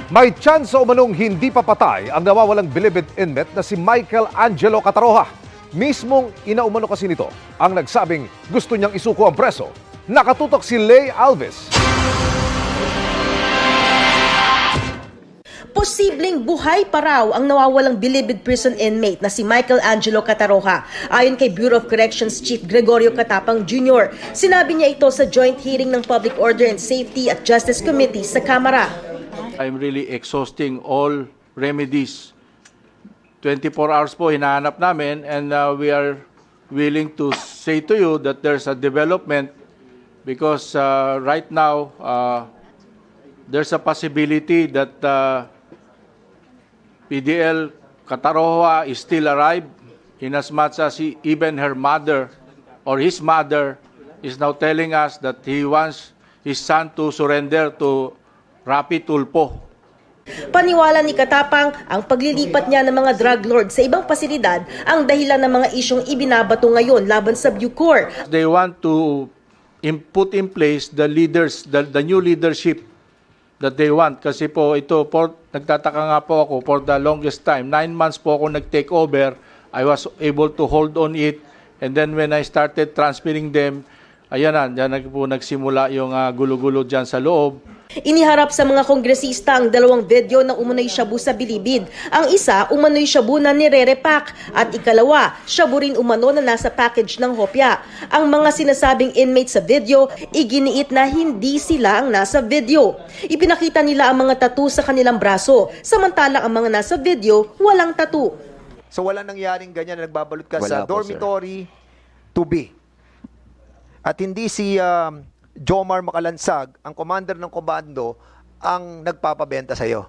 May tsansa umanong hindi papatay ang nawawalang bilibid inmate na si Michael Angelo Cataroha. Mismong inaumano kasi nito ang nagsabing gusto niyang isuko ang preso. Nakatutok si Lay Alves. Posibleng buhay pa raw ang nawawalang bilibid prison inmate na si Michael Angelo Cataroha. Ayon kay Bureau of Corrections Chief Gregorio Catapang Jr., sinabi niya ito sa joint hearing ng Public Order and Safety at Justice Committee sa Kamara. I'm really exhausting all remedies. 24 hours po hinahanap namin, and we are willing to say to you that there's a development because right now there's a possibility that PDL Cataroha is still alive, inasmuch as even her mother or his mother is now telling us that he wants his son to surrender to Rapi Tulfo. Paniwala ni Katapang, ang paglilipat niya ng mga drug lord sa ibang pasilidad ang dahilan ng mga isyong ibinabato ngayon laban sa Bucor. They want to put in place the leaders, the new leadership that they want. Kasi po ito, nagtataka nga po ako, for the longest time, 9 months po ako nag-take over, I was able to hold on it, and then when I started transferring them, ayan na, dyan po nagsimula yung gulo-gulo dyan sa loob. Iniharap sa mga kongresista ang dalawang video na umano'y shabu sa bilibid. Ang isa, umano'y shabu na nire-repack, at ikalawa, shabu rin umano na nasa package ng hopya. Ang mga sinasabing inmates sa video, iginiit na hindi sila ang nasa video. Ipinakita nila ang mga tattoo sa kanilang braso, samantalang ang mga nasa video, walang tattoo. So wala nangyaring ganyan na nagbabalot ka Wala sa po, dormitory to be. At hindi si Jomar Macalansag, ang commander ng komando, ang nagpapabenta sa iyo.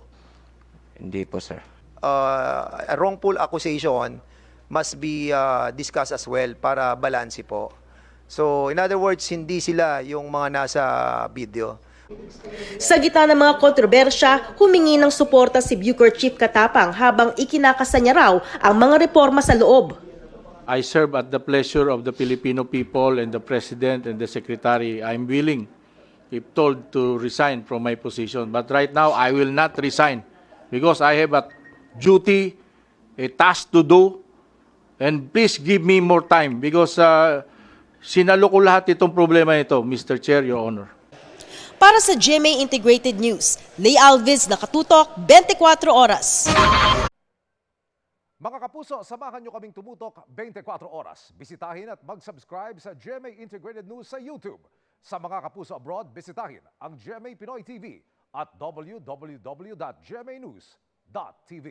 Hindi po, sir. A wrongful accusation must be discussed as well para balanse po. So, in other words, hindi sila yung mga nasa video. Sa gitna ng mga kontrobersya, humingi ng suporta si Bucor Chief Katapang habang ikinakasa niya raw ang mga reforma sa loob. I serve at the pleasure of the Filipino people and the President and the Secretary. I'm willing, if told, to resign from my position. But right now, I will not resign because I have a duty, a task to do, and please give me more time because sinalo ko lahat itong problema ito, Mr. Chair, Your Honor. Para sa GMA Integrated News, Lay Alves, nakatutok, 24 oras. Mga kapuso, samahan nyo kaming tumutok 24 oras. Bisitahin at mag-subscribe sa GMA Integrated News sa YouTube. Sa mga kapuso abroad, bisitahin ang GMA Pinoy TV at www.gmanews.tv.